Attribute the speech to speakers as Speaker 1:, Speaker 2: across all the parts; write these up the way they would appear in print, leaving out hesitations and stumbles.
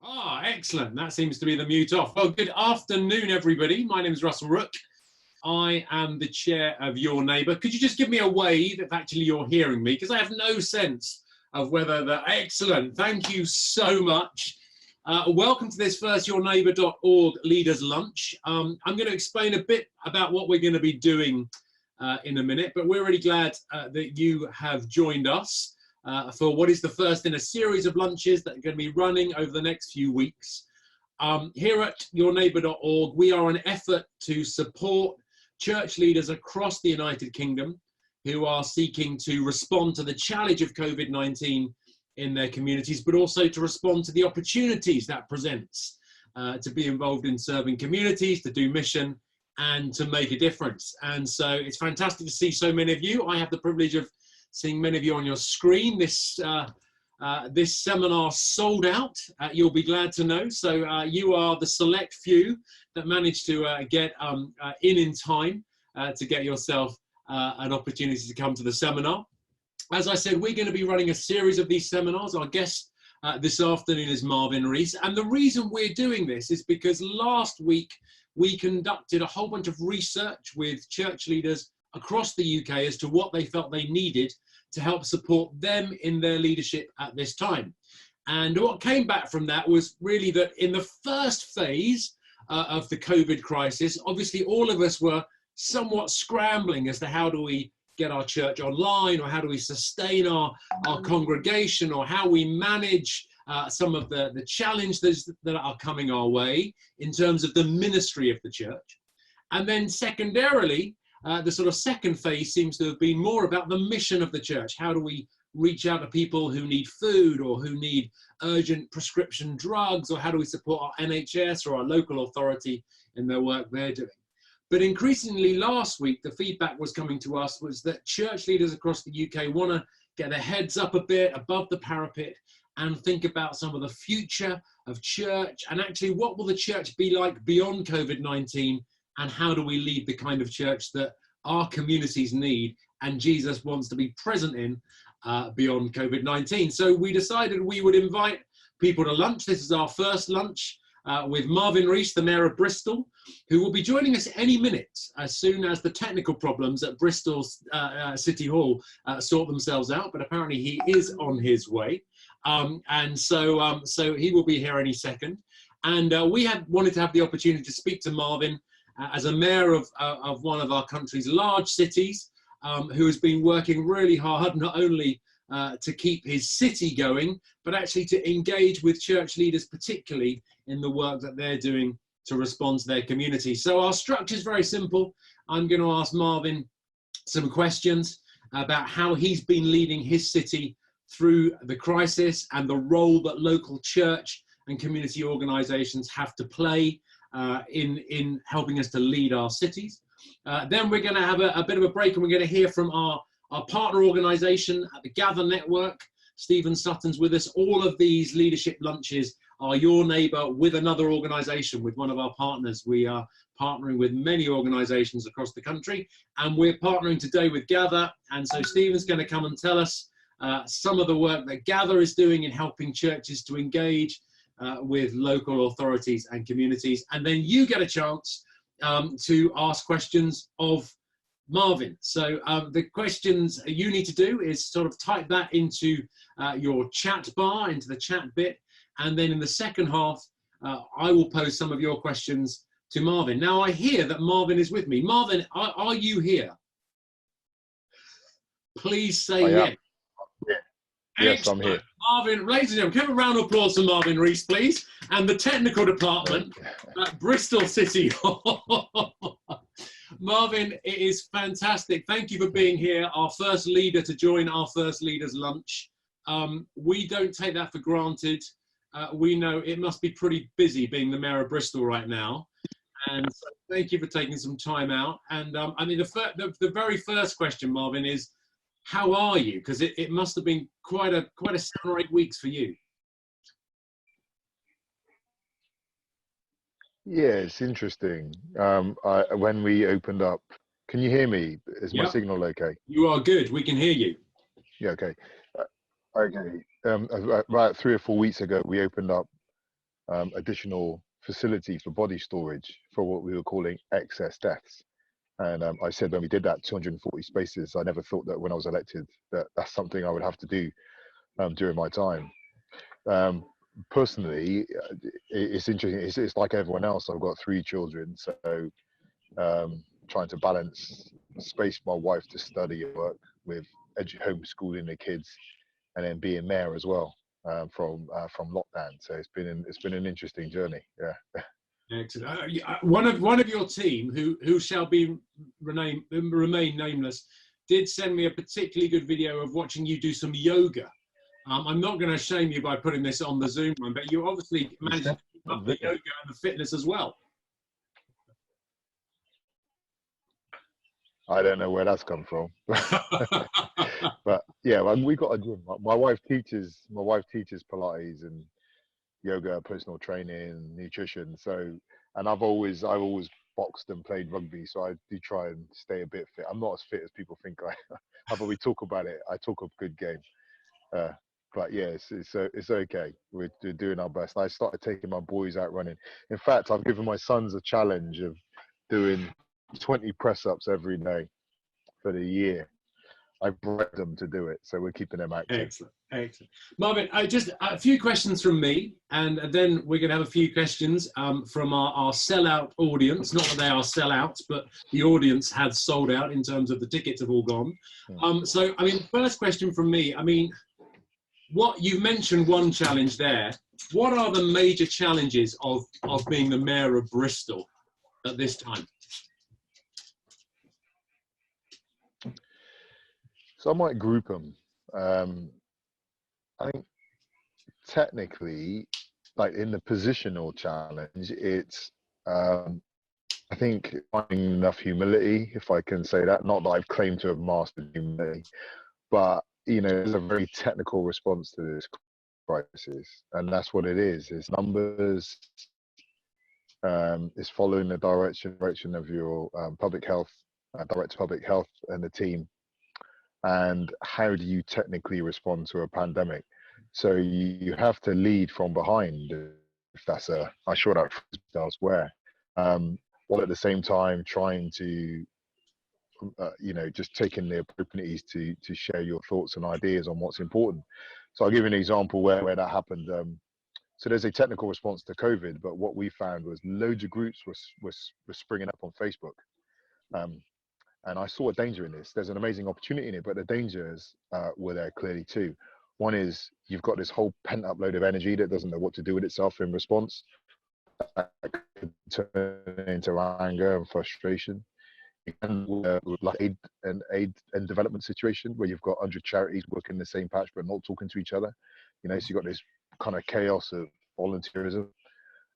Speaker 1: Ah, excellent. That seems to be the mute off. Well, good afternoon, everybody. My name is Russell Rook. I am the chair of Your Neighbour. Could you just give me a wave if actually you're hearing me? Because I have no sense of whether the excellent. Thank you so much. Welcome to this first yourneighbour.org Leaders Lunch. I'm going to explain a bit about what we're going to be doing in a minute, but we're really glad that you have joined us for what is the first in a series of lunches that are going to be running over the next few weeks. Here at yourneighbour.org, we are an effort to support church leaders across the United Kingdom who are seeking to respond to the challenge of COVID-19 in their communities, but also to respond to the opportunities that presents to be involved in serving communities, to do mission, and to make a difference. And so it's fantastic to see so many of you. I have the privilege of seeing many of you on your screen. This seminar sold out, you'll be glad to know. So you are the select few that managed to get in time to get yourself an opportunity to come to the seminar. As I said, we're going to be running a series of these seminars. Our guest this afternoon is Marvin Rees. And the reason we're doing this is because last week we conducted a whole bunch of research with church leaders across the UK as to what they felt they needed to help support them in their leadership at this time. And what came back from that was really that in the first phase of the COVID crisis, obviously all of us were somewhat scrambling as to how do we get our church online, or how do we sustain our congregation, or how we manage some of the challenges that are coming our way in terms of the ministry of the church. And then secondarily, the sort of second phase seems to have been more about the mission of the church. How do we reach out to people who need food or who need urgent prescription drugs, or how do we support our NHS or our local authority in their work they're doing? But increasingly last week, the feedback was coming to us was that church leaders across the UK want to get their heads up a bit above the parapet and think about some of the future of church, and actually what will the church be like beyond COVID-19, and how do we lead the kind of church that our communities need and Jesus wants to be present in beyond COVID-19. So we decided we would invite people to lunch. This is our first lunch with Marvin Rees, the Mayor of Bristol, who will be joining us any minute as soon as the technical problems at Bristol's City Hall sort themselves out, but apparently he is on his way. So he will be here any second. And we have wanted to have the opportunity to speak to Marvin as a mayor of one of our country's large cities, who has been working really hard, not only to keep his city going, but actually to engage with church leaders, particularly in the work that they're doing to respond to their community. So our structure is very simple. I'm going to ask Marvin some questions about how he's been leading his city through the crisis and the role that local church and community organisations have to play in helping us to lead our cities. Then we're going to have a bit of a break, and we're going to hear from our partner organisation at the Gather Network. Stephen Sutton's with us. All of these leadership lunches are Your Neighbour with another organisation, with one of our partners. We are partnering with many organisations across the country, and we're partnering today with Gather. And so Stephen's going to come and tell us some of the work that Gather is doing in helping churches to engage with local authorities and communities. And then you get a chance to ask questions of Marvin. So the questions you need to do is sort of type that into your chat bar, into the chat bit, and then in the second half, I will pose some of your questions to Marvin. Now I hear that Marvin is with me. Marvin, are you here? Please say yes.
Speaker 2: Yeah. Yes, I'm here.
Speaker 1: Marvin, ladies and gentlemen, give a round of applause for Marvin Rees, please, and the technical department at Bristol City Hall. Marvin, it is fantastic. Thank you for being here, our first leader to join our first leaders lunch. We don't take that for granted. We know it must be pretty busy being the Mayor of Bristol right now. And so thank you for taking some time out. And I mean, the very first question, Marvin, is how are you? Because it must have been quite a 7 or 8 weeks for you.
Speaker 2: Yeah, it's interesting. When we opened up, can you hear me? Is my signal okay?
Speaker 1: You are good. We can hear you.
Speaker 2: Yeah, okay. Okay. About 3 or 4 weeks ago, we opened up additional facility for body storage for what we were calling excess deaths. And I said when we did that 240 spaces, I never thought that when I was elected that that's something I would have to do during my time. Personally, it's interesting. It's like everyone else. I've got 3 children, so trying to balance space for my wife to study and work with homeschooling the kids, and then being mayor as well from lockdown. So it's been an interesting journey. Yeah.
Speaker 1: Excellent. One of your team, who shall be remain nameless, did send me a particularly good video of watching you do some yoga. I'm not going to shame you by putting this on the Zoom one, but you obviously managed to keep up the yoga and the fitness as well.
Speaker 2: I don't know where that's come from, but yeah, we got a gym. My wife teaches Pilates and yoga, personal training, nutrition. So, and I've always boxed and played rugby, so I do try and stay a bit fit. I'm not as fit as people think I am. But we talk about it. I talk a good game. But yeah, it's okay. We're doing our best. I started taking my boys out running. In fact, I've given my sons a challenge of doing 20 press-ups every day for the year. I bred them to do it, so we're keeping them active.
Speaker 1: Excellent. Marvin, just a few questions from me, and then we're going to have a few questions from our sellout audience. Not that they are sellouts, but the audience had sold out in terms of the tickets have all gone. So, I mean, first question from me, I mean, what you've mentioned one challenge there. What are the major challenges of being the Mayor of Bristol at this time?
Speaker 2: So I might group them. I think technically, like in the positional challenge, it's I think finding enough humility, if I can say that. Not that I've claimed to have mastered humility, but you know, there's a very technical response to this crisis, and that's what it is. It's numbers. It's following the direction of your public health director of public health and the team. And how do you technically respond to a pandemic? So you have to lead from behind, if that's I sure that elsewhere, while at the same time trying to, you know, just taking the opportunities to share your thoughts and ideas on what's important. So I'll give you an example where that happened. So there's a technical response to COVID, but what we found was loads of groups were springing up on Facebook. And I saw a danger in this. There's an amazing opportunity in it, but the dangers were there clearly too. One is you've got this whole pent up load of energy that doesn't know what to do with itself in response. That could turn into anger and frustration. And like aid and development situation where you've got 100 charities working in the same patch but not talking to each other. You know, so you've got this kind of chaos of volunteerism.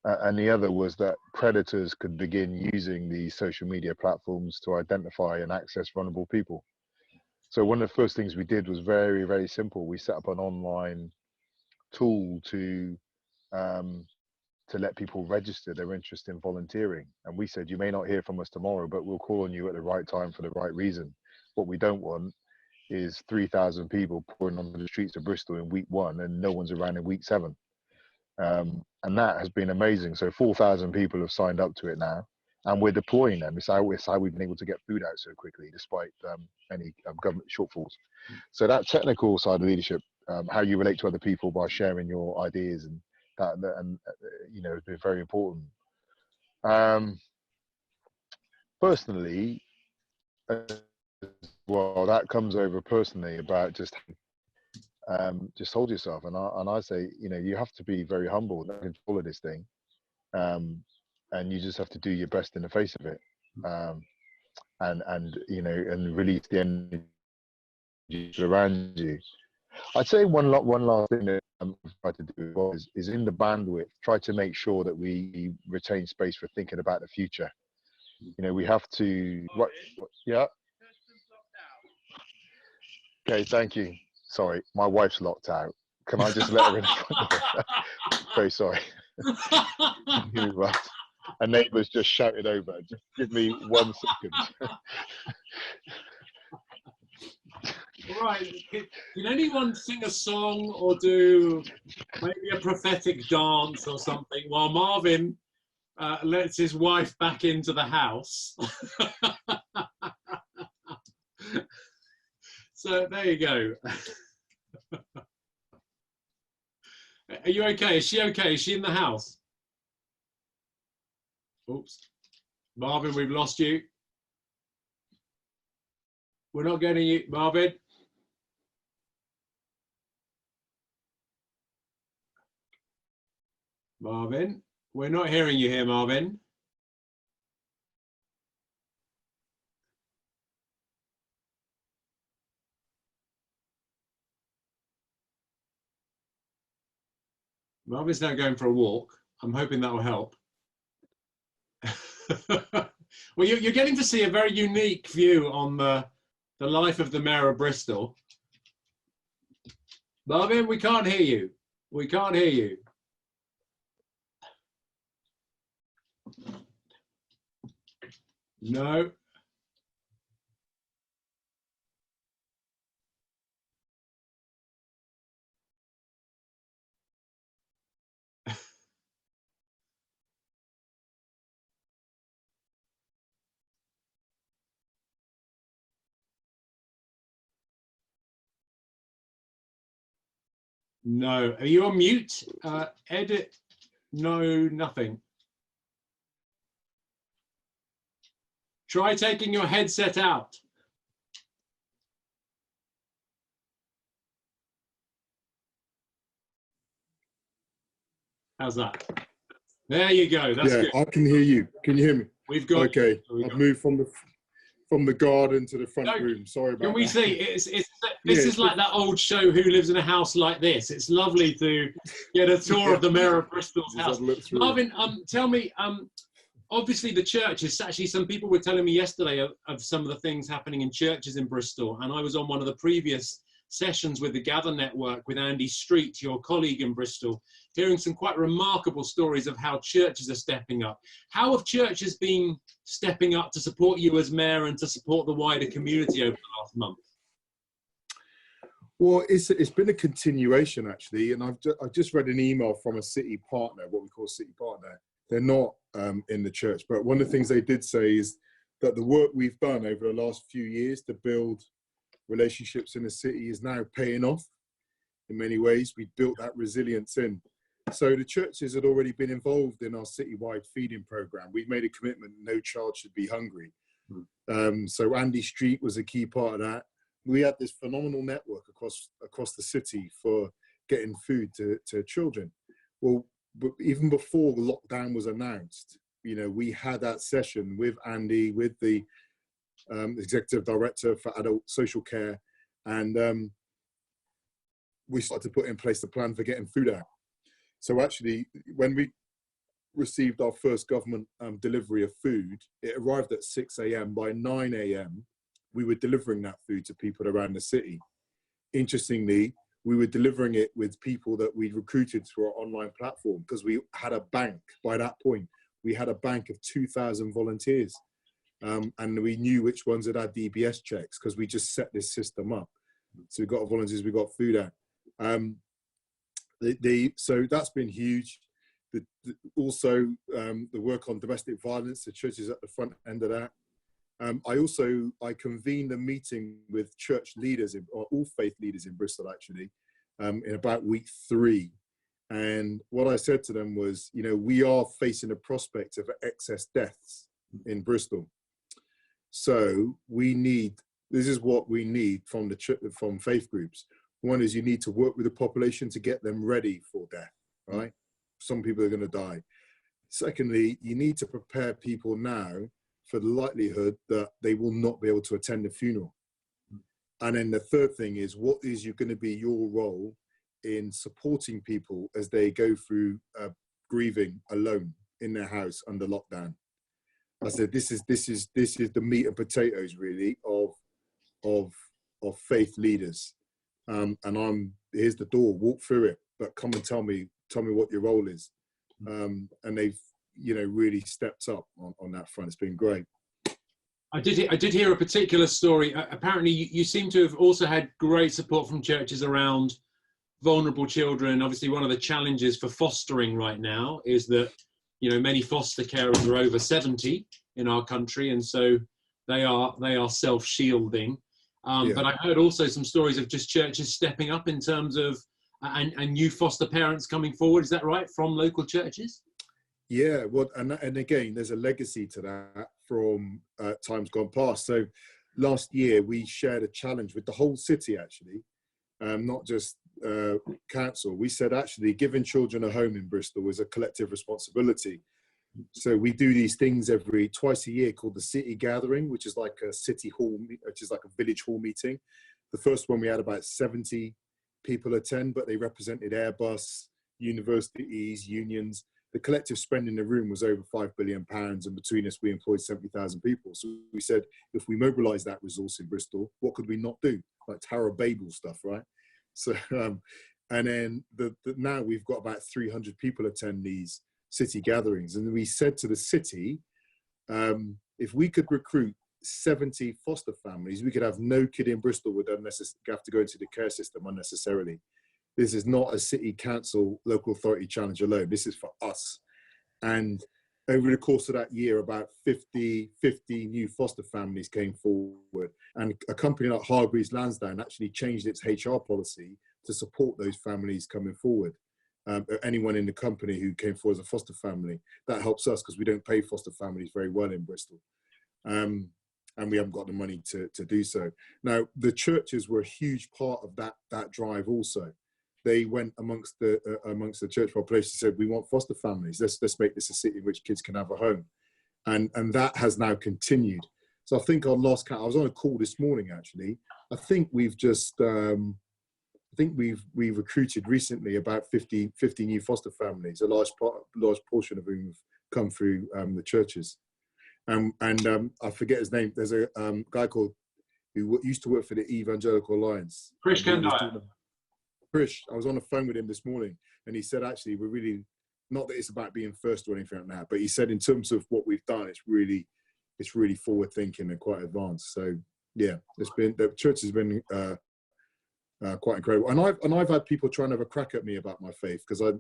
Speaker 2: And the other was that predators could begin using these social media platforms to identify and access vulnerable people. So one of the first things we did was very, very simple. We set up an online tool to let people register their interest in volunteering. And we said, you may not hear from us tomorrow, but we'll call on you at the right time for the right reason. What we don't want is 3,000 people pouring onto the streets of Bristol in week 1 and no one's around in week 7. And that has been amazing. So 4,000 people have signed up to it now, and we're deploying them. It's how we've been able to get food out so quickly, despite any government shortfalls. So that technical side of leadership, how you relate to other people by sharing your ideas, and that you know, has been very important. Personally, well, that comes over personally about just hold yourself, and I say, you know, you have to be very humble and control of this thing, and you just have to do your best in the face of it, and you know, and release the energy around you. I'd say one last thing that I'm trying to do is in the bandwidth, try to make sure that we retain space for thinking about the future. You know, we have to. Yeah. Okay, thank you. Sorry, my wife's locked out. Can I just let her in front of her? Very sorry. A neighbour's just shouted over. Just give me 1 second.
Speaker 1: Right. Can anyone sing a song or do maybe a prophetic dance or something while Marvin lets his wife back into the house? So there you go. Are you okay? Is she okay? Is she in the house? Oops. Marvin, we've lost you. We're not getting you, Marvin. Marvin, we're not hearing you here, Marvin. Marvin's now going for a walk. I'm hoping that will help. Well, you're getting to see a very unique view on the life of the Mayor of Bristol. Marvin, we can't hear you. We can't hear you. No. No. Are you on mute? Edit. No, nothing. Try taking your headset out. How's that? There you go. That's good.
Speaker 3: I can hear you. Can you hear me?
Speaker 1: We've got.
Speaker 3: Okay. I've moved from the garden to the front room. Sorry about that.
Speaker 1: Can we see? This is like that old show, Who Lives in a House Like This. It's lovely to get a tour of the Mayor of Bristol's house. Marvin, tell me, obviously the churches, actually some people were telling me yesterday of some of the things happening in churches in Bristol, and I was on one of the previous sessions with the Gather Network with Andy Street, your colleague in Bristol, hearing some quite remarkable stories of how churches are stepping up. How have churches been stepping up to support you as mayor and to support the wider community over the last month?
Speaker 3: Well, it's been a continuation actually, and I've just read an email from a city partner, what we call city partner. They're not in the church, but one of the things they did say is that the work we've done over the last few years to build relationships in the city is now paying off in many ways. We built that resilience in. So the churches had already been involved in our citywide feeding program. We've made a commitment, no child should be hungry. So Andy Street was a key part of that. We had this phenomenal network across the city for getting food to children. Well, but even before lockdown was announced, you know, we had that session with Andy, with the executive director for adult social care, and we started to put in place the plan for getting food out. So actually, when we received our first government delivery of food, it arrived at 6 a.m. By 9 a.m., we were delivering that food to people around the city. Interestingly, we were delivering it with people that we'd recruited through our online platform, because we had a bank by that point. We had a bank of 2,000 volunteers. And we knew which ones had had DBS checks because we just set this system up. So we got volunteers, we got food out. So that's been huge. Also, the work on domestic violence, the church is at the front end of that. I convened a meeting with church leaders, or all faith leaders in Bristol actually, in about week 3. And what I said to them was, you know, we are facing a prospect of excess deaths in Bristol. So this is what we need from from faith groups. One is you need to work with the population to get them ready for death, right? Some people are going to die. Secondly, you need to prepare people now for the likelihood that they will not be able to attend the funeral. And then the third thing is, what is going to be your role in supporting people as they go through grieving alone in their house under lockdown? I said, this is the meat and potatoes really of faith leaders. And here's the door, walk through it, but come and tell me what your role is. And they've, you know, really stepped up on that front. It's been great.
Speaker 1: I did hear a particular story. Apparently, you seem to have also had great support from churches around vulnerable children. Obviously, one of the challenges for fostering right now is that, you know, many foster carers are over 70 in our country, and so they are self-shielding. But I heard also some stories of just churches stepping up in terms of and new foster parents coming forward. Is that right, from local churches?
Speaker 3: Yeah, well, and again, there's a legacy to that from times gone past. So last year we shared a challenge with the whole city, actually, not just council. We said actually giving children a home in Bristol is a collective responsibility. So we do these things twice a year called the City Gathering, which is like a city hall, which is like a village hall meeting. The first one we had about 70 people attend, but they represented Airbus, universities, unions. The collective spend in the room was over £5 billion, and between us we employed 70,000 people. So we said, if we mobilise that resource in Bristol, what could we not do? Like Tower of Babel stuff, right? So, and then now we've got about 300 people attend these city gatherings. And we said to the city, if we could recruit 70 foster families, we could have no kid in Bristol would have to go into the care system unnecessarily. This is not a city council, local authority challenge alone. This is for us. And over the course of that year, about 50 new foster families came forward. And a company like Hargreaves Lansdowne actually changed its HR policy to support those families coming forward. Anyone in the company who came forward as a foster family, that helps us because we don't pay foster families very well in Bristol. And we haven't got the money to do so. Now, the churches were a huge part of that drive also. They went amongst the church population and said, we want foster families. Let's make this a city in which kids can have a home. And that has now continued. So I think on last count, I was on a call this morning, actually. I think we've just, we've recruited recently about 50 new foster families, a large portion of whom have come through the churches. And I forget his name. There's a guy who used to work for the Evangelical Alliance.
Speaker 1: Krish Kandaya.
Speaker 3: Krish, I was on the phone with him this morning, and he said, actually, we're really, not that it's about being first or anything like that, but he said in terms of what we've done, it's really forward thinking and quite advanced. So yeah, the church has been quite incredible. And I've had people trying to have a crack at me about my faith, because I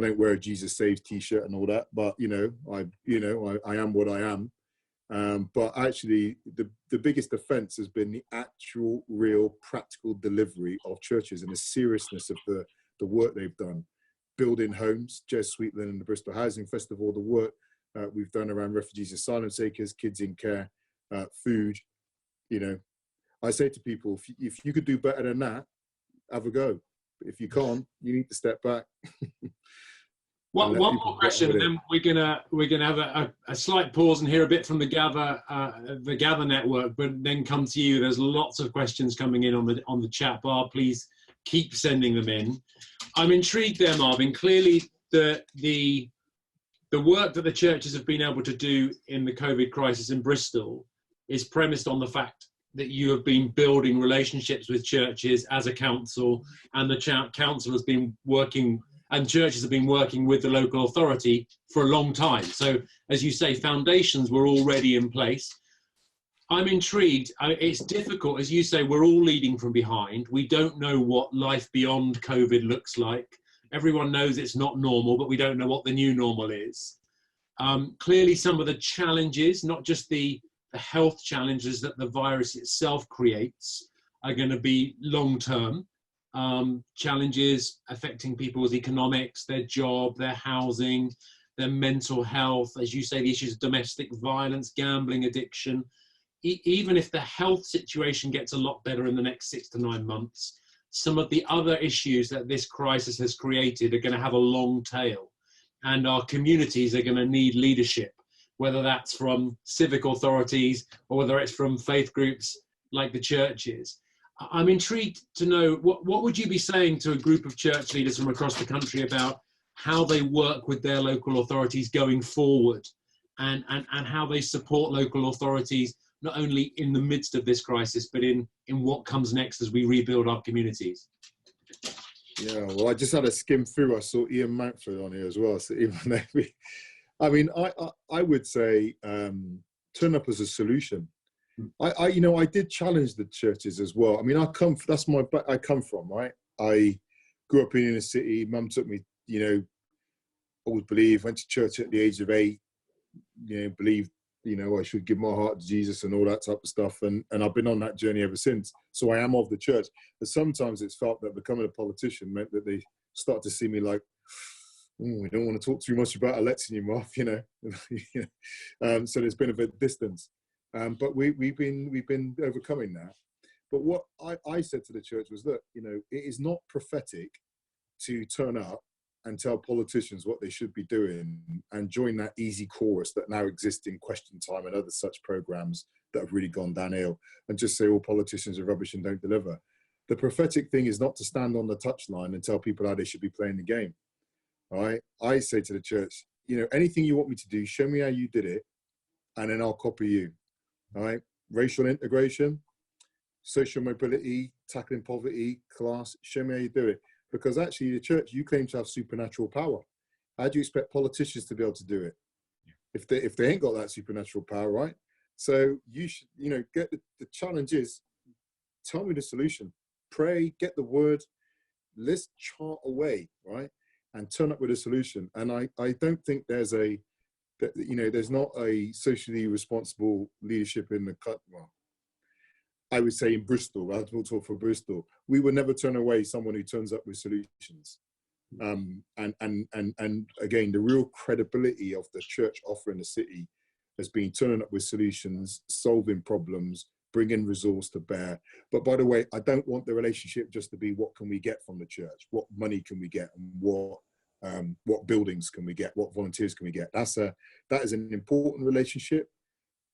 Speaker 3: don't wear a Jesus Saves t-shirt and all that, but I am what I am. But actually, the biggest offence has been the actual, real, practical delivery of churches and the seriousness of the work they've done. Building homes, Jez Sweetland and the Bristol Housing Festival, the work we've done around refugees, asylum seekers, kids in care, food. I say to people, if you could do better than that, have a go. But if you can't, you need to step back.
Speaker 1: One more question, and then we're gonna have a slight pause and hear a bit from the Gather network, but then come to you. There's lots of questions coming in on the chat bar. Please keep sending them in. I'm intrigued there, Marvin. Clearly, the work that the churches have been able to do in the COVID crisis in Bristol is premised on the fact that you have been building relationships with churches as a council, and the council has been working. And churches have been working with the local authority for a long time. So, as you say, foundations were already in place. I'm intrigued. It's difficult. As you say, we're all leading from behind. We don't know what life beyond COVID looks like. Everyone knows it's not normal, but we don't know what the new normal is. Clearly, some of the challenges, not just the health challenges that the virus itself creates, are going to be long-term. Challenges affecting people's economics, their job, their housing, their mental health, as you say, the issues of domestic violence, gambling addiction. Even if the health situation gets a lot better in the next 6 to 9 months, some of the other issues that this crisis has created are going to have a long tail, and our communities are going to need leadership, whether that's from civic authorities or whether it's from faith groups like the churches. I'm intrigued to know, what would you be saying to a group of church leaders from across the country about how they work with their local authorities going forward, and how they support local authorities, not only in the midst of this crisis, but in what comes next as we rebuild our communities?
Speaker 3: Yeah, well, I just had a skim through. I saw Ian Mountford on here as well. So even though I would say turn up as a solution. I did challenge the churches as well. I mean, I come from, right? I grew up in a city. Mum took me, always believed, went to church at the age of 8, believed, I should give my heart to Jesus and all that type of stuff. And I've been on that journey ever since. So I am of the church. But sometimes it's felt that becoming a politician meant that they start to see me like, we don't want to talk too much about electing you off, So there's been a bit of distance. But we've been overcoming that. But what I said to the church was, look, it is not prophetic to turn up and tell politicians what they should be doing and join that easy chorus that now exists in Question Time and other such programs that have really gone downhill and just say all politicians are rubbish and don't deliver. The prophetic thing is not to stand on the touchline and tell people how they should be playing the game. All right. I say to the church, anything you want me to do, show me how you did it, and then I'll copy you. All right. Racial integration, social mobility, tackling poverty, class, show me how you do it. Because actually, the church, you claim to have supernatural power. How do you expect politicians to be able to do it if they ain't got that supernatural power, right? So you should, get the challenge is, tell me the solution. Pray, get the word, let's chart away, right? And turn up with a solution. And I don't think there's not a socially responsible leadership in the cut. Well, I would say in Bristol, I will talk for Bristol, we would never turn away someone who turns up with solutions. And again, the real credibility of the church offering the city has been turning up with solutions, solving problems, bringing resource to bear. But by the way, I don't want the relationship just to be what can we get from the church, what money can we get, and what buildings can we get, what volunteers can we get. That is an important relationship,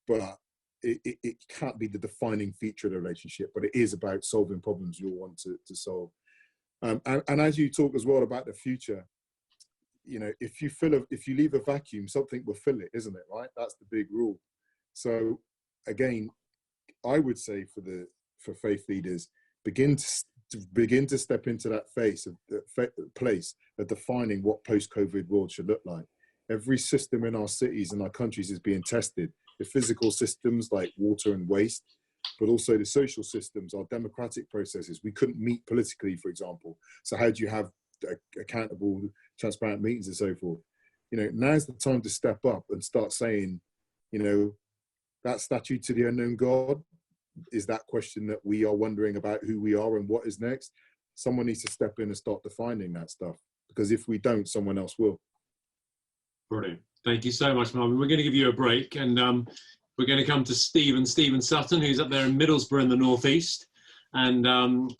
Speaker 3: but it can't be the defining feature of the relationship, but it is about solving problems you all want to solve. And as you talk as well about the future, if you leave a vacuum, something will fill it, isn't it? Right? That's the big rule. So again, I would say for faith leaders, begin to step into that place of defining what post-COVID world should look like. Every system in our cities and our countries is being tested. The physical systems like water and waste, but also the social systems, our democratic processes. We couldn't meet politically, for example. So how do you have accountable, transparent meetings and so forth? Now's the time to step up and start saying, that statue to the unknown God is that question that we are wondering about who we are and what is next. Someone needs to step in and start defining that stuff, because if we don't, someone else will.
Speaker 1: Brilliant. Thank you so much, Marvin. We're going to give you a break, and we're going to come to Stephen Sutton, who's up there in Middlesbrough in the northeast. And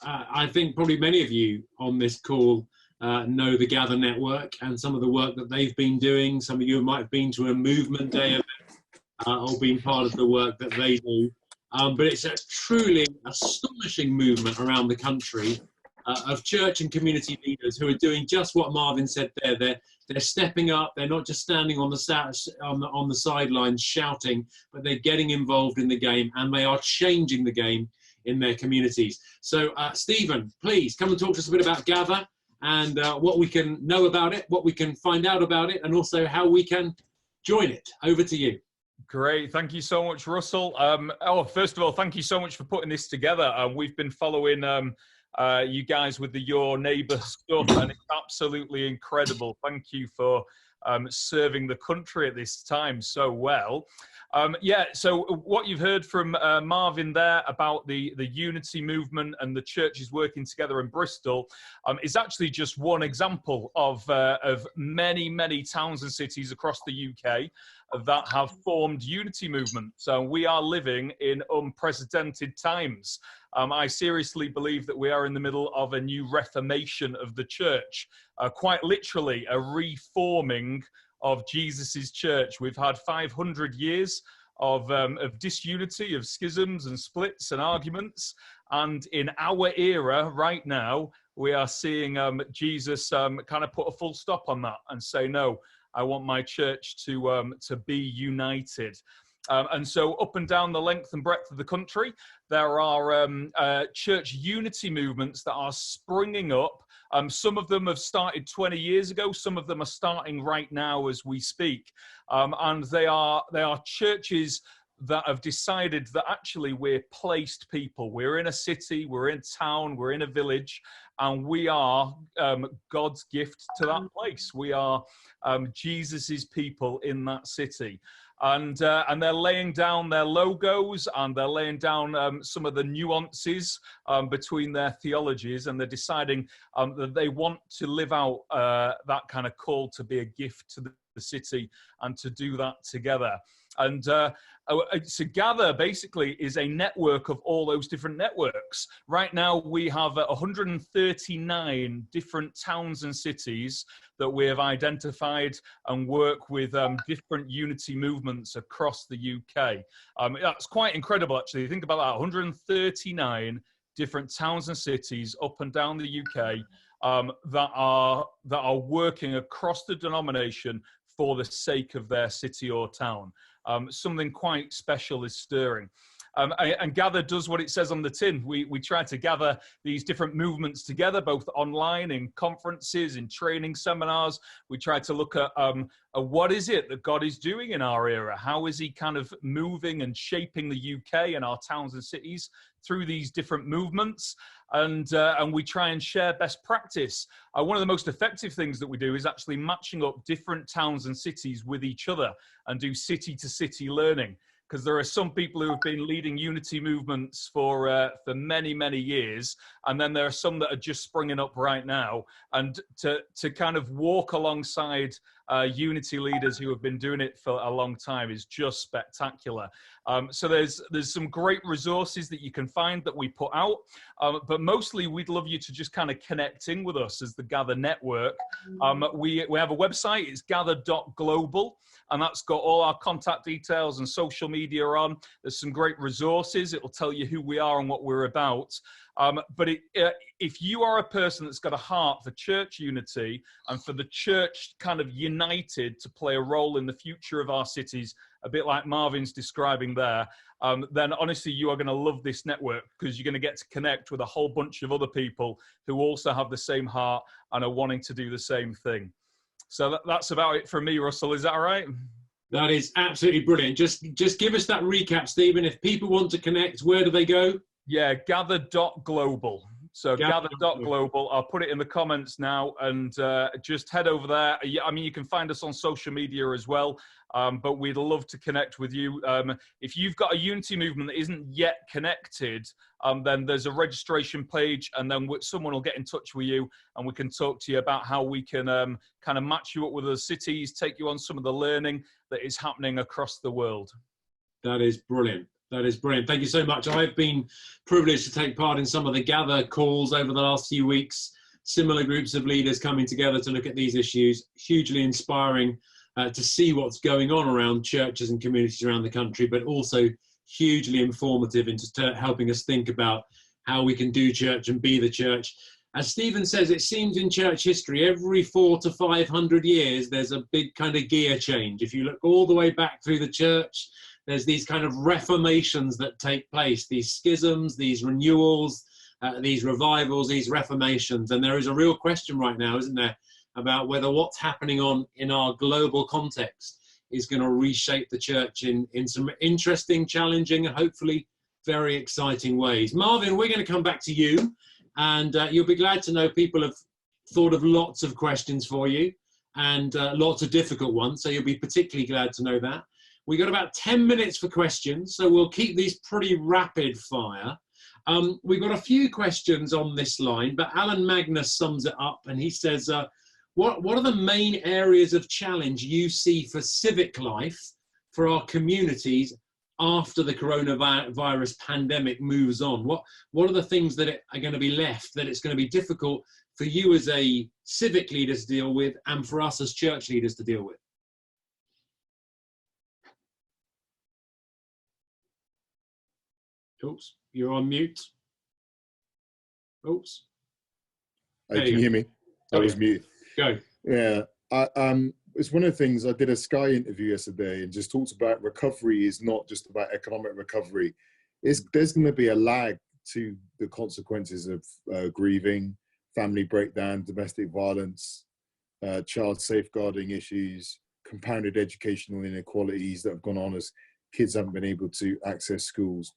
Speaker 1: I think probably many of you on this call know the Gather Network and some of the work that they've been doing. Some of you might have been to a movement day event or been part of the work that they do. But it's a truly astonishing movement around the country of church and community leaders who are doing just what Marvin said there. They're stepping up. They're not just standing on the sidelines shouting, but they're getting involved in the game, and they are changing the game in their communities. So, Stephen, please come and talk to us a bit about Gather and what we can know about it, what we can find out about it, and also how we can join it. Over to you.
Speaker 4: Great. Thank you so much, Russell. First of all, thank you so much for putting this together. We've been following you guys with the Your Neighbour stuff, and it's absolutely incredible. Thank you for serving the country at this time so well. So what you've heard from Marvin there about the unity movement and the churches working together in Bristol is actually just one example of many, many towns and cities across the UK that have formed unity movements. So we are living in unprecedented times. I seriously believe that we are in the middle of a new reformation of the church, quite literally a reforming of Jesus's church. We've had 500 years of disunity, of schisms and splits and arguments. And in our era right now, we are seeing Jesus kind of put a full stop on that and say, no, I want my church to be united. And so up and down the length and breadth of the country, there are church unity movements that are springing up. Some of them have started 20 years ago. Some of them are starting right now as we speak. And they are churches that have decided that actually we're placed people. We're in a city, we're in town, we're in a village, and we are God's gift to that place. We are Jesus's people in that city. And they're laying down their logos, and they're laying down some of the nuances between their theologies, and they're deciding that they want to live out that kind of call to be a gift to the city and to do that together. And so Gather basically is a network of all those different networks. Right now we have 139 different towns and cities that we have identified and work with different unity movements across the UK. That's quite incredible, actually. Think about that, 139 different towns and cities up and down the UK that are working across the denomination for the sake of their city or town. Something quite special is stirring. And Gather does what it says on the tin. We try to gather these different movements together, both online, in conferences, in training seminars. We try to look at what is it that God is doing in our era? How is he kind of moving and shaping the UK and our towns and cities through these different movements? And we try and share best practice. One of the most effective things that we do is actually matching up different towns and cities with each other and do city-to-city learning. Because there are some people who have been leading unity movements for many, many years, and then there are some that are just springing up right now. And to kind of walk alongside unity leaders who have been doing it for a long time is just spectacular. So there's some great resources that you can find that we put out, but mostly we'd love you to just kind of connect in with us as the Gather Network. We have a website, it's gather.global. And that's got all our contact details and social media on. There's some great resources. It will tell you who we are and what we're about. But if you are a person that's got a heart for church unity and for the church kind of united to play a role in the future of our cities, a bit like Marvin's describing there, then honestly, you are going to love this network because you're going to get to connect with a whole bunch of other people who also have the same heart and are wanting to do the same thing. So that's about it from me, Russell. Is that all right?
Speaker 1: That is absolutely brilliant. Just give us that recap, Stephen. If people want to connect, where do they go?
Speaker 4: Yeah, gather.global. So gather.global. I'll put it in the comments now, and just head over there. I mean, you can find us on social media as well, but we'd love to connect with you. If you've got a unity movement that isn't yet connected, then there's a registration page, and then someone will get in touch with you, and we can talk to you about how we can kind of match you up with the cities, take you on some of the learning that is happening across the world.
Speaker 1: That is brilliant. That is brilliant. Thank you so much. I've been privileged to take part in some of the Gather calls over the last few weeks. Similar groups of leaders coming together to look at these issues. Hugely inspiring to see what's going on around churches and communities around the country, but also hugely informative in just helping us think about how we can do church and be the church. As Stephen says, it seems in church history, every 400 to 500 years, there's a big kind of gear change. If you look all the way back through the church, there's these kind of reformations that take place, these schisms, these renewals, these revivals, these reformations. And there is a real question right now, isn't there, about whether what's happening in our global context is going to reshape the church in some interesting, challenging, and hopefully very exciting ways. Marvin, we're going to come back to you, and you'll be glad to know people have thought of lots of questions for you and lots of difficult ones, so you'll be particularly glad to know that. We've got about 10 minutes for questions, so we'll keep these pretty rapid fire. We've got a few questions on this line, but Alan Magnus sums it up, and he says, what are the main areas of challenge you see for civic life for our communities after the coronavirus pandemic moves on? What are the things that are going to be left, that it's going to be difficult for you as a civic leader to deal with and for us as church leaders to deal with? Oops, you're on mute. Oops.
Speaker 3: Can you hear me? I was muted.
Speaker 1: Go.
Speaker 3: Yeah. It's one of the things, I did a Sky interview yesterday and just talked about recovery is not just about economic recovery. There's going to be a lag to the consequences of grieving, family breakdown, domestic violence, child safeguarding issues, compounded educational inequalities that have gone on as kids haven't been able to access schools.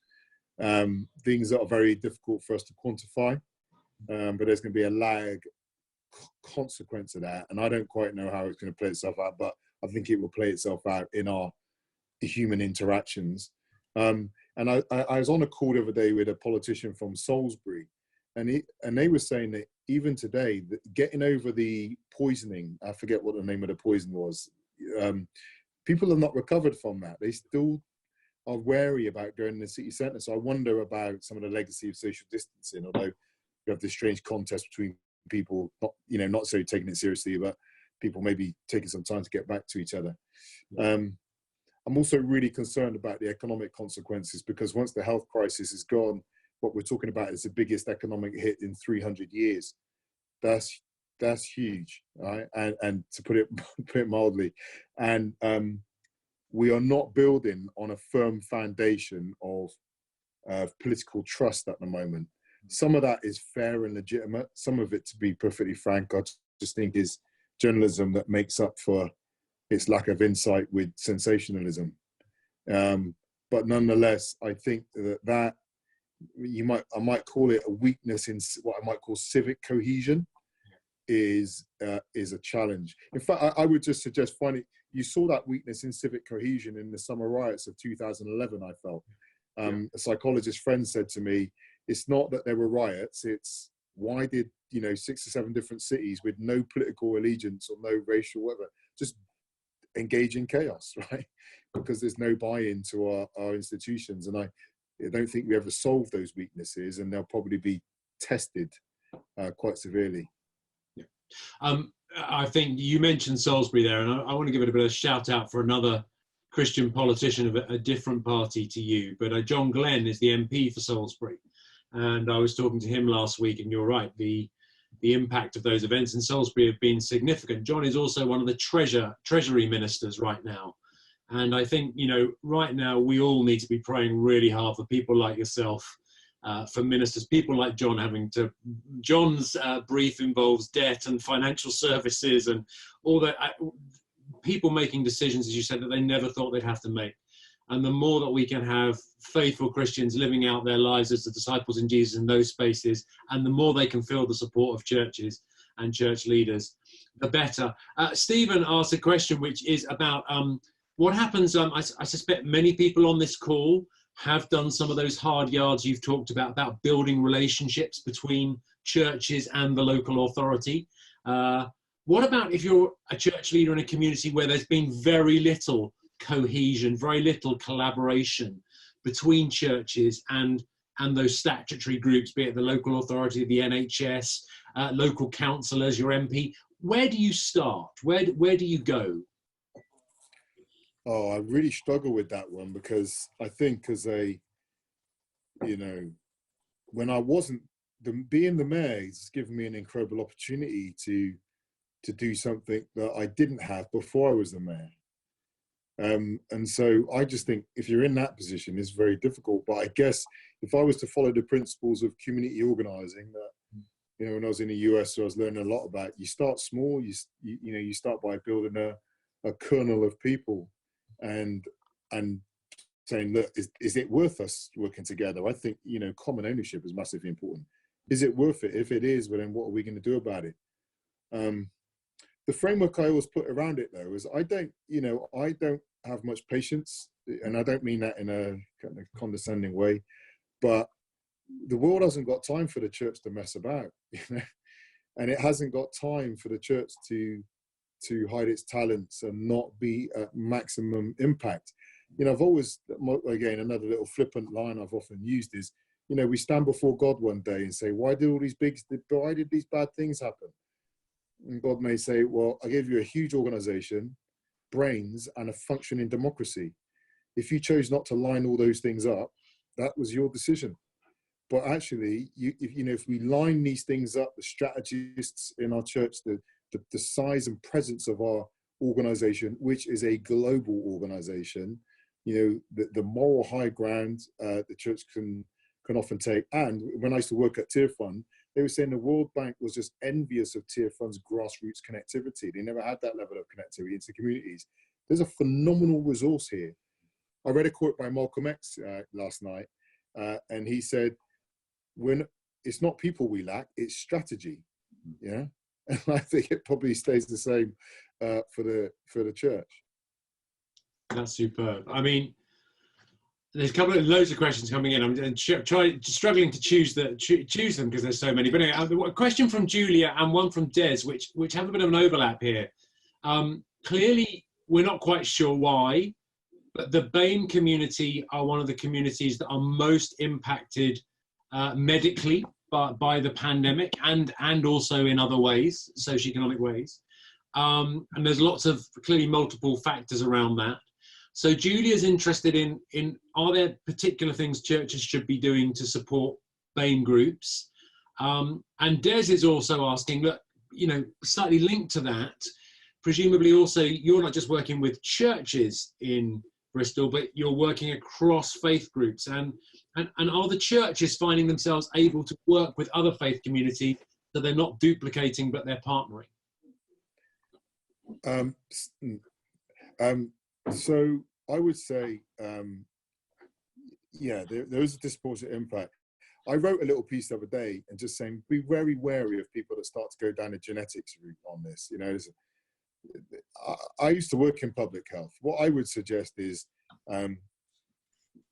Speaker 3: Things that are very difficult for us to quantify, but there's going to be a lag consequence of that, and I don't quite know how it's going to play itself out, but I think it will play itself out in our human interactions. And I was on a call the other day with a politician from Salisbury, and they were saying that even today, that getting over the poisoning, I forget what the name of the poison was, people have not recovered from that. They still are wary about going in the city centre. So I wonder about some of the legacy of social distancing, although you have this strange contest between people, not so taking it seriously, but people maybe taking some time to get back to each other. I'm also really concerned about the economic consequences, because once the health crisis is gone, what we're talking about is the biggest economic hit in 300 years. That's huge, right? And to put it mildly, and we are not building on a firm foundation of political trust at the moment. Some of that is fair and legitimate. Some of it, to be perfectly frank, I just think is journalism that makes up for its lack of insight with sensationalism. But nonetheless, I think that I might call it a weakness in what I might call civic cohesion is a challenge. In fact, I would just suggest you saw that weakness in civic cohesion in the summer riots of 2011, I felt. A psychologist friend said to me, it's not that there were riots, it's why did 6 or 7 different cities with no political allegiance or no racial whatever just engage in chaos, right? Because there's no buy-in to our institutions. And I don't think we ever solve those weaknesses, and they'll probably be tested quite severely.
Speaker 1: Yeah. I think you mentioned Salisbury there, and I want to give it a bit of a shout out for another Christian politician of a different party to you, but John Glenn is the MP for Salisbury. And I was talking to him last week, and you're right, the impact of those events in Salisbury have been significant. John is also one of the Treasury ministers right now. And I think, right now we all need to be praying really hard for people like yourself, for ministers, people like John John's brief involves debt and financial services and all that, people making decisions, as you said, that they never thought they'd have to make. And the more that we can have faithful Christians living out their lives as the disciples in Jesus in those spaces, and the more they can feel the support of churches and church leaders, the better. Stephen asked a question which is about what happens. I suspect many people on this call have done some of those hard yards you've talked about building relationships between churches and the local authority. What about if you're a church leader in a community where there's been very little cohesion, very little collaboration between churches and those statutory groups, be it the local authority, the NHS, local councillors, your MP? Where do you start? Where do you go?
Speaker 3: Oh, I really struggle with that one, because I think when I wasn't, being the mayor has given me an incredible opportunity to do something that I didn't have before I was the mayor. And so I just think if you're in that position, it's very difficult. But I guess if I was to follow the principles of community organizing that, when I was in the US, so I was learning a lot about, you start small, you start by building a kernel of people and saying, look, is it worth us working together? I think, common ownership is massively important. Is it worth it? If it is, well, then what are we going to do about it? The framework I always put around it, though, is I don't have much patience, and I don't mean that in a kind of condescending way, but the world hasn't got time for the church to mess about, and it hasn't got time for the church to hide its talents and not be at maximum impact. I've always, again, another little flippant line I've often used is, we stand before God one day and say, why did these bad things happen? And God may say, well, I gave you a huge organization, brains, and a functioning democracy. If you chose not to line all those things up, that was your decision. But actually, if we line these things up, the strategists in our church, the size and presence of our organization, which is a global organization, the moral high ground the church can often take. And when I used to work at Tier Fund, they were saying the World Bank was just envious of Tier Fund's grassroots connectivity. They never had that level of connectivity into communities. There's a phenomenal resource here. I read a quote by Malcolm X last night, and he said, it's not people we lack, it's strategy. Yeah, and I think it probably stays the same for the church.
Speaker 1: That's superb. I mean, there's loads of questions coming in. I'm struggling to choose them because there's so many. But anyway, a question from Julia and one from Des, which have a bit of an overlap here. Clearly, we're not quite sure why, but the BAME community are one of the communities that are most impacted medically by the pandemic and also in other ways, socioeconomic ways. And there's lots of clearly multiple factors around that. So Julia's interested in are there particular things churches should be doing to support BAME groups? And Des is also asking, look, slightly linked to that, presumably also you're not just working with churches in Bristol, but you're working across faith groups. And are the churches finding themselves able to work with other faith communities so they're not duplicating, but they're partnering?
Speaker 3: So I would say, there is a disproportionate impact. I wrote a little piece the other day and just saying, be very wary of people that start to go down a genetics route on this. I used to work in public health. What I would suggest is,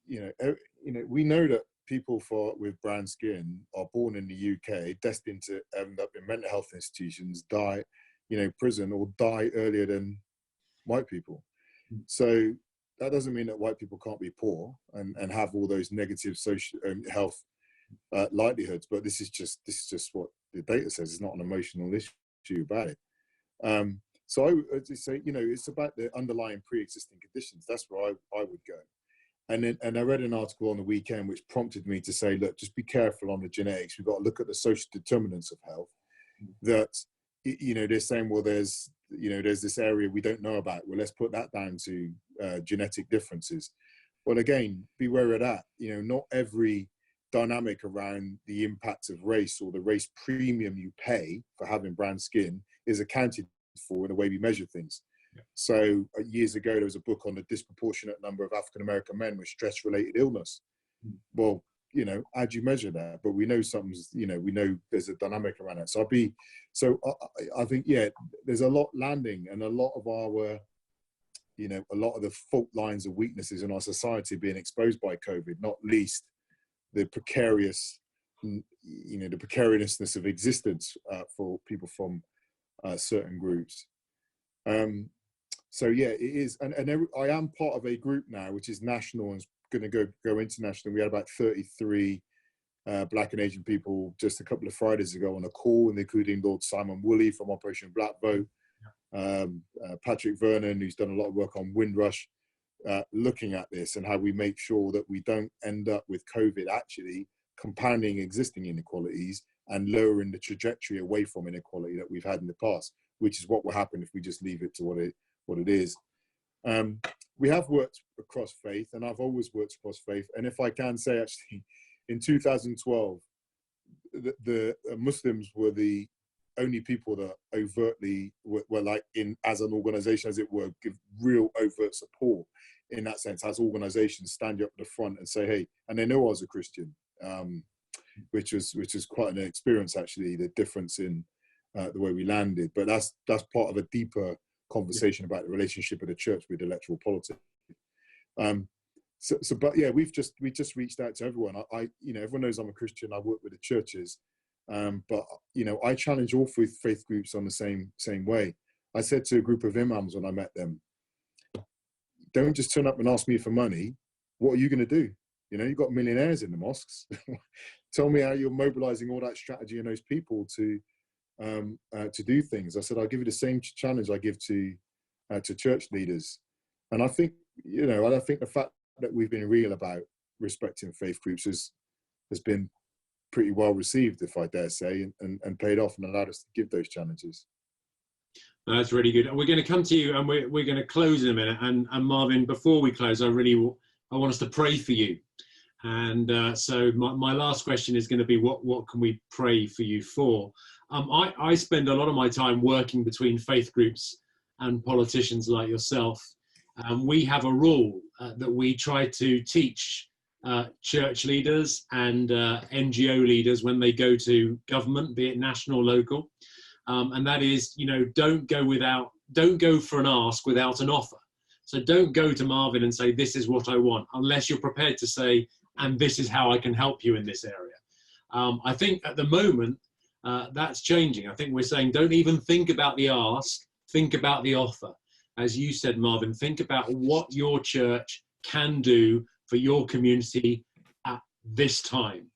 Speaker 3: we know that people with brown skin are born in the UK, destined to end up in mental health institutions, die, prison, or die earlier than white people. So that doesn't mean that white people can't be poor and have all those negative social health livelihoods. But this is just what the data says. It's not an emotional issue about it. So I would say, it's about the underlying pre-existing conditions. That's where I would go. And I read an article on the weekend which prompted me to say, look, just be careful on the genetics. We've got to look at the social determinants of health. That they're saying, well, there's this area we don't know about. Well, let's put that down to genetic differences. Well, again, beware of that. Not every dynamic around the impact of race or the race premium you pay for having brown skin is accounted for in the way we measure things. Yeah. So years ago, there was a book on the disproportionate number of African-American men with stress-related illness. Well, how do you measure that? But we know we know there's a dynamic around it. So I think, there's a lot landing, and a lot of our, a lot of the fault lines and weaknesses in our society being exposed by COVID, not least the the precariousness of existence for people from certain groups. It is, and I am part of a group now which is national and going to go international. We had about 33 Black and Asian people just a couple of Fridays ago on a call, and including Lord Simon Woolley from Operation Black Vote, Patrick Vernon, who's done a lot of work on Windrush, looking at this and how we make sure that we don't end up with COVID actually compounding existing inequalities and lowering the trajectory away from inequality that we've had in the past, which is what will happen if we just leave it to what it is. We have worked across faith, and I've always worked across faith. And if I can say, actually, in 2012, the Muslims were the only people that overtly were like, as an organization, as it were, give real overt support in that sense. As organizations stand up at the front and say, hey, and they know I was a Christian, which is quite an experience, actually, the difference in the way we landed. But that's part of a deeper conversation about the relationship of the church with electoral politics. We just reached out to everyone. Everyone knows I'm a Christian. I work with the churches, but I challenge all faith groups on the same way. I said to a group of imams when I met them, don't just turn up and ask me for money. What are you going to do? You've got millionaires in the mosques. Tell me how you're mobilizing all that strategy and those people to do things. I said, I'll give you the same challenge I give to church leaders. And I think, I think the fact that we've been real about respecting faith groups has been pretty well received, if I dare say, and paid off and allowed us to give those challenges.
Speaker 1: That's really good. We're going to come to you, and we're going to close in a minute. And Marvin, before we close, I want us to pray for you. And so my last question is going to be, what can we pray for you for? I spend a lot of my time working between faith groups and politicians like yourself. we have a rule that we try to teach church leaders and NGO leaders when they go to government, be it national or local, and that is, don't go for an ask without an offer. So don't go to Marvin and say, this is what I want, unless you're prepared to say, and this is how I can help you in this area. I think at the moment, that's changing. I think we're saying, don't even think about the ask, think about the offer. As you said, Marvin, think about what your church can do for your community at this time.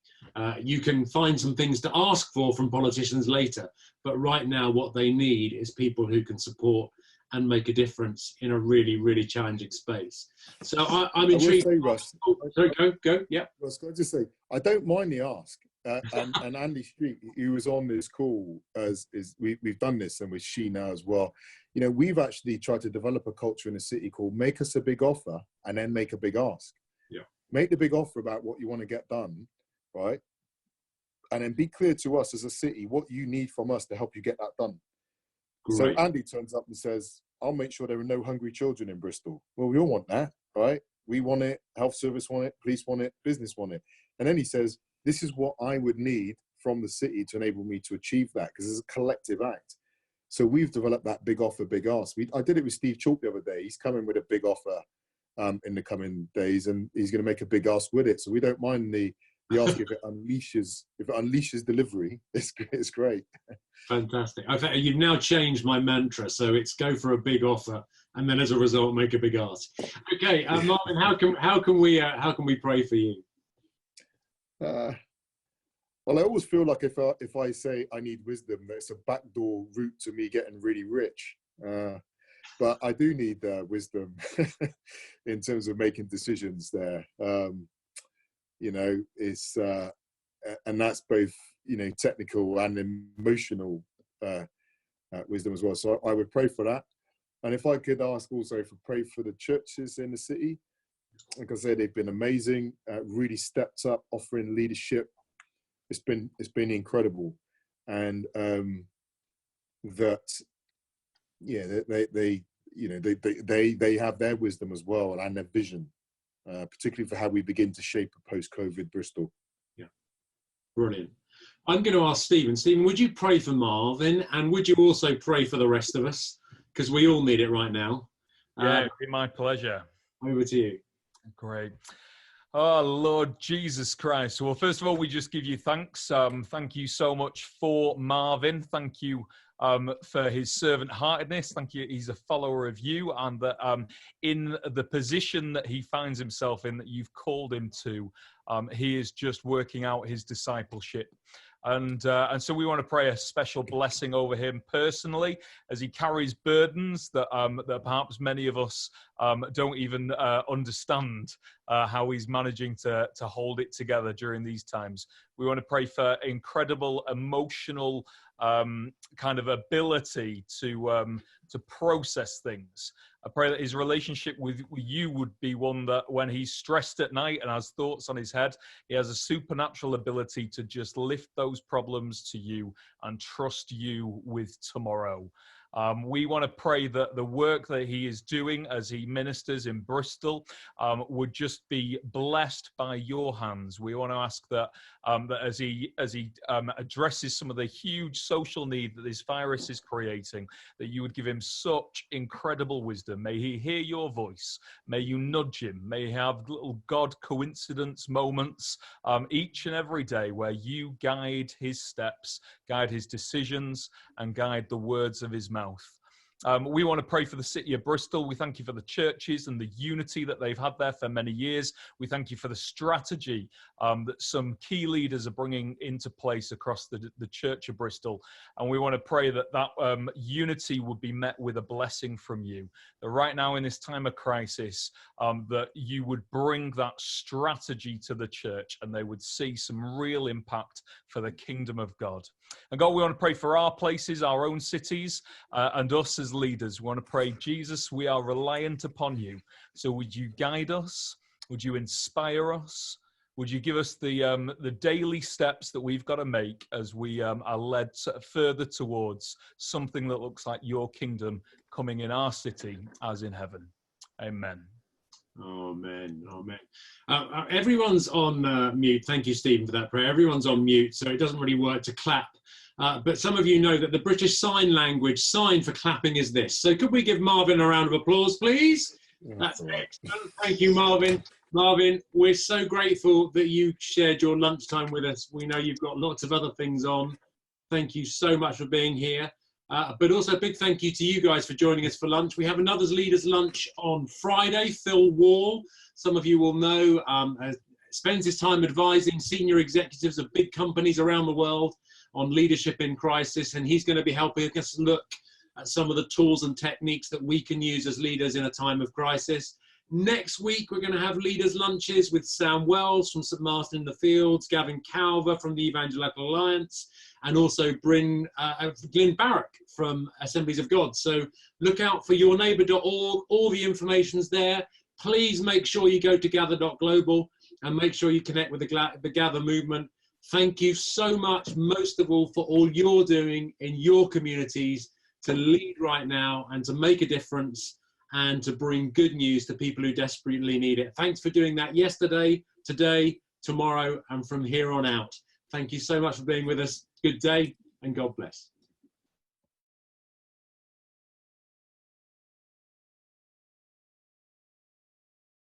Speaker 1: You can find some things to ask for from politicians later, but right now what they need is people who can support and make a difference in a really, really challenging space. So I'm intrigued.
Speaker 3: I will say, Russ,
Speaker 1: sorry, go. Yeah.
Speaker 3: Russ, can I just say, I don't mind the ask. And Andy Street, who was on this call, we've done this, and with she now as well. We've actually tried to develop a culture in the city called make us a big offer and then make a big ask.
Speaker 1: Yeah.
Speaker 3: Make the big offer about what you want to get done, right? And then be clear to us as a city what you need from us to help you get that done.
Speaker 1: Great.
Speaker 3: So Andy turns up and says, I'll make sure there are no hungry children in Bristol. Well, we all want that, right? We want it, health service want it, police want it, business want it. And then he says, this is what I would need from the city to enable me to achieve that, because it's a collective act. So we've developed that big offer, big ask. I did it with Steve Chalk the other day. He's coming with a big offer in the coming days, and he's going to make a big ask with it. So we don't mind the ask if it unleashes delivery. It's great.
Speaker 1: Fantastic. I think you've now changed my mantra, so it's go for a big offer, and then as a result, make a big ask. Okay, Marvin, how can we pray for you?
Speaker 3: Well, I always feel like if I say I need wisdom, that it's a backdoor route to me getting really rich. But I do need wisdom in terms of making decisions there. It's and that's both technical and emotional wisdom as well. So I would pray for that. And if I could ask also for pray for the churches in the city. Like I said, they've been amazing, really stepped up, offering leadership. It's been incredible, and they have their wisdom as well and their vision, particularly for how we begin to shape a post-COVID Bristol.
Speaker 1: Yeah, brilliant. I'm going to ask Stephen. Stephen, would you pray for Marvin, and would you also pray for the rest of us, because we all need it right now?
Speaker 4: Yeah, it'd be my pleasure.
Speaker 1: Over to you.
Speaker 4: Great. Oh, Lord Jesus Christ. Well, first of all, we just give you thanks. Thank you so much for Marvin. Thank you for his servant-heartedness. Thank you. He's a follower of you, and that in the position that he finds himself in, that you've called him to, he is just working out his discipleship. And so we want to pray a special blessing over him personally as he carries burdens that perhaps many of us don't even understand how he's managing to hold it together during these times. We want to pray for incredible emotional kind of ability to process things. I pray that his relationship with you would be one that when he's stressed at night and has thoughts on his head, he has a supernatural ability to just lift those problems to you and trust you with tomorrow. We want to pray that the work that he is doing as he ministers in Bristol would just be blessed by your hands. We want to ask that that as he addresses some of the huge social need that this virus is creating, that you would give him such incredible wisdom. May he hear your voice. May you nudge him. May he have little God coincidence moments each and every day where you guide his steps, guide his decisions, and guide the words of his mouth. We want to pray for the city of Bristol. We thank you for the churches and the unity that they've had there for many years. We thank you for the strategy that some key leaders are bringing into place across the Church of Bristol. And we want to pray that that unity would be met with a blessing from you. That right now in this time of crisis, that you would bring that strategy to the church and they would see some real impact for the kingdom of God. And God, we want to pray for our places, our own cities, and us as leaders. We want to pray, Jesus, we are reliant upon you. So would you guide us? Would you inspire us? Would you give us the daily steps that we've got to make as we are led further towards something that looks like your kingdom coming in our city as in heaven? Amen.
Speaker 1: Amen. Amen. Everyone's on mute. Thank you, Stephen, for that prayer. Everyone's on mute, so it doesn't really work to clap. But some of you know that the British Sign Language sign for clapping is this. So could we give Marvin a round of applause, please? That's excellent. Thank you, Marvin. Marvin, we're so grateful that you shared your lunchtime with us. We know you've got lots of other things on. Thank you so much for being here. But also a big thank you to you guys for joining us for lunch. We have another Leaders Lunch on Friday. Phil Wall, some of you will know, spends his time advising senior executives of big companies around the world on leadership in crisis, and he's going to be helping us look at some of the tools and techniques that we can use as leaders in a time of crisis. Next week, we're going to have Leaders Lunches with Sam Wells from St Martin in the Fields, Gavin Calver from the Evangelical Alliance, and also Glyn Barrack from Assemblies of God. So look out for yourneighbour.org. All the information's there. Please make sure you go to gather.global and make sure you connect with the Gather movement. Thank you so much, most of all, for all you're doing in your communities to lead right now and to make a difference and to bring good news to people who desperately need it. Thanks for doing that yesterday, today, tomorrow, and from here on out. Thank you so much for being with us. Good day and God bless.